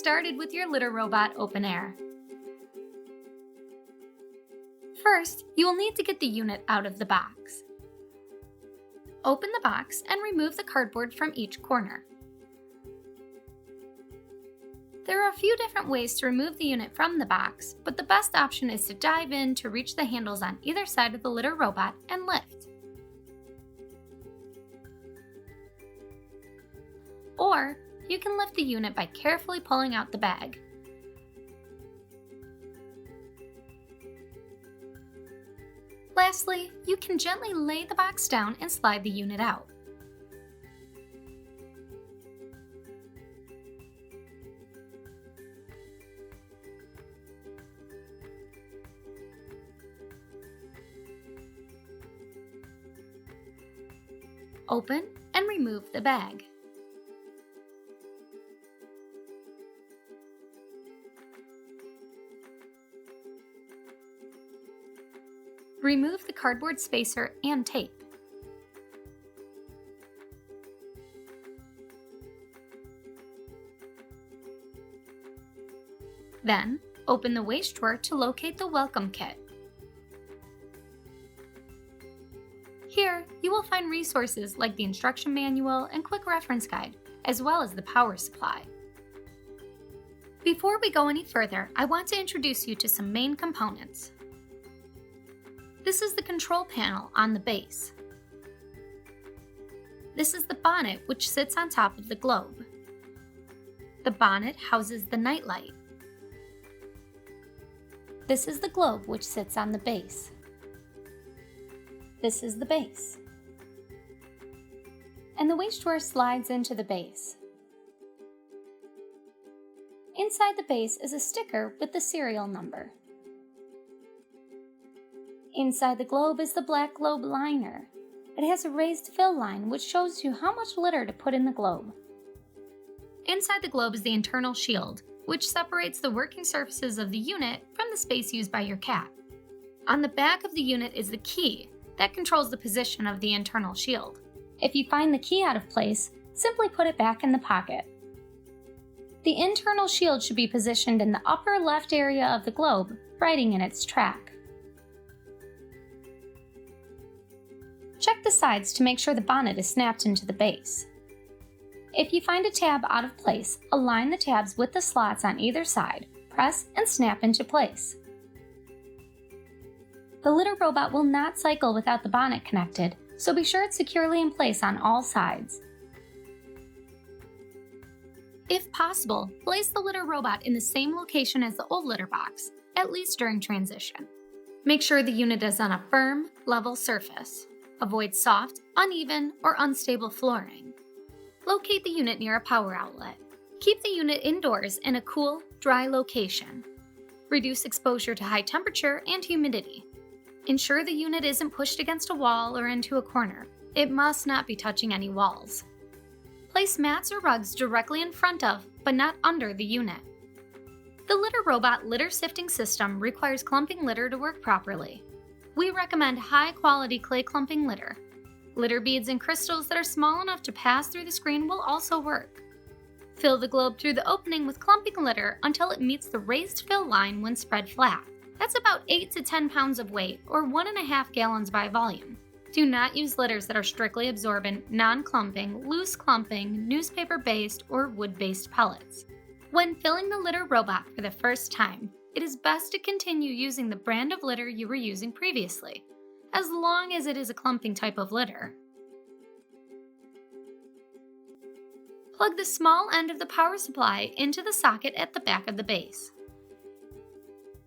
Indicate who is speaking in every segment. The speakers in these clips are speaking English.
Speaker 1: started with your litter robot Open Air. First, you will need to get the unit out of the box. Open the box and remove the cardboard from each corner. There are a few different ways to remove the unit from the box, but the best option is to dive in to reach the handles on either side of the litter robot and lift. Or, you can lift the unit by carefully pulling out the bag. Lastly, you can gently lay the box down and slide the unit out. Open and remove the bag. Remove the cardboard spacer and tape. Then, open the waste drawer to locate the welcome kit. Here, you will find resources like the instruction manual and quick reference guide, as well as the power supply. Before we go any further, I want to introduce you to some main components. This is the control panel on the base. This is the bonnet, which sits on top of the globe. The bonnet houses the nightlight. This is the globe, which sits on the base. This is the base. And the waste drawer slides into the base. Inside the base is a sticker with the serial number. Inside the globe is the black globe liner. It has a raised fill line which shows you how much litter to put in the globe. Inside the globe is the internal shield, which separates the working surfaces of the unit from the space used by your cat. On the back of the unit is the key that controls the position of the internal shield. If you find the key out of place, simply put it back in the pocket. The internal shield should be positioned in the upper left area of the globe, riding in its track. Check the sides to make sure the bonnet is snapped into the base. If you find a tab out of place, align the tabs with the slots on either side, press and snap into place. The litter robot will not cycle without the bonnet connected, so be sure it's securely in place on all sides. If possible, place the litter robot in the same location as the old litter box, at least during transition. Make sure the unit is on a firm, level surface. Avoid soft, uneven, or unstable flooring. Locate the unit near a power outlet. Keep the unit indoors in a cool, dry location. Reduce exposure to high temperature and humidity. Ensure the unit isn't pushed against a wall or into a corner. It must not be touching any walls. Place mats or rugs directly in front of, but not under the unit. The litter robot litter sifting system requires clumping litter to work properly. We recommend high-quality clay clumping litter. Litter beads and crystals that are small enough to pass through the screen will also work. Fill the globe through the opening with clumping litter until it meets the raised fill line when spread flat. That's about 8 to 10 pounds of weight, or 1.5 gallons by volume. Do not use litters that are strictly absorbent, non-clumping, loose clumping, newspaper-based, or wood-based pellets. When filling the litter robot for the first time, it is best to continue using the brand of litter you were using previously, as long as it is a clumping type of litter. Plug the small end of the power supply into the socket at the back of the base.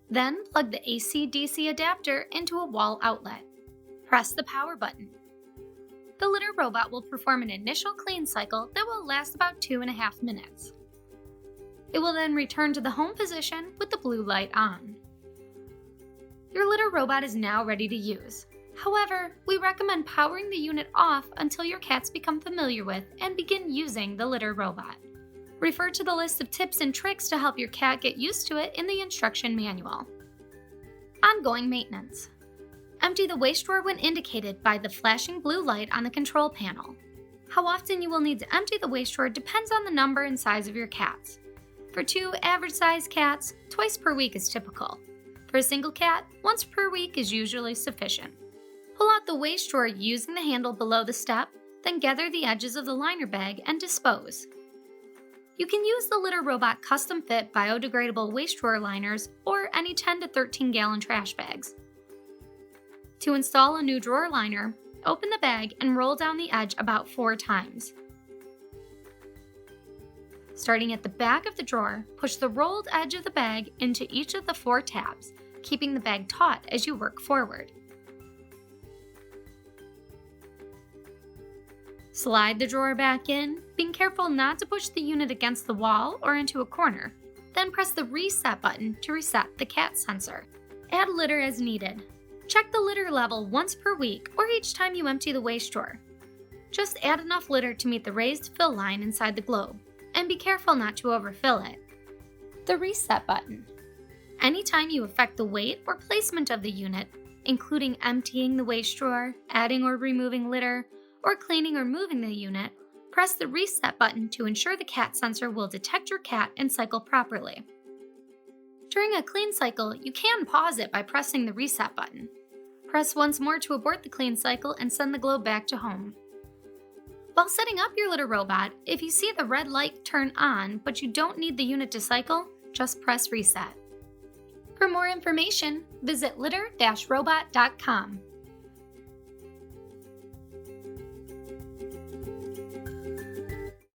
Speaker 1: Then plug the AC-DC adapter into a wall outlet. Press the power button. The litter robot will perform an initial clean cycle that will last about 2.5 minutes. It will then return to the home position with the blue light on. Your litter robot is now ready to use. However, we recommend powering the unit off until your cats become familiar with and begin using the litter robot. Refer to the list of tips and tricks to help your cat get used to it in the instruction manual. Ongoing maintenance. Empty the waste drawer when indicated by the flashing blue light on the control panel. How often you will need to empty the waste drawer depends on the number and size of your cats. For 2 average-sized cats, twice per week is typical. For a single cat, once per week is usually sufficient. Pull out the waste drawer using the handle below the step, then gather the edges of the liner bag and dispose. You can use the Litter Robot custom-fit biodegradable waste drawer liners or any 10 to 13 gallon trash bags. To install a new drawer liner, open the bag and roll down the edge about 4 times. Starting at the back of the drawer, push the rolled edge of the bag into each of the 4 tabs, keeping the bag taut as you work forward. Slide the drawer back in, being careful not to push the unit against the wall or into a corner. Then press the reset button to reset the cat sensor. Add litter as needed. Check the litter level once per week or each time you empty the waste drawer. Just add enough litter to meet the raised fill line inside the globe, and be careful not to overfill it. The reset button. Anytime you affect the weight or placement of the unit, including emptying the waste drawer, adding or removing litter, or cleaning or moving the unit, press the reset button to ensure the cat sensor will detect your cat and cycle properly. During a clean cycle, you can pause it by pressing the reset button. Press once more to abort the clean cycle and send the globe back to home. While setting up your litter robot, if you see the red light turn on but you don't need the unit to cycle, just press reset. For more information, visit litter-robot.com.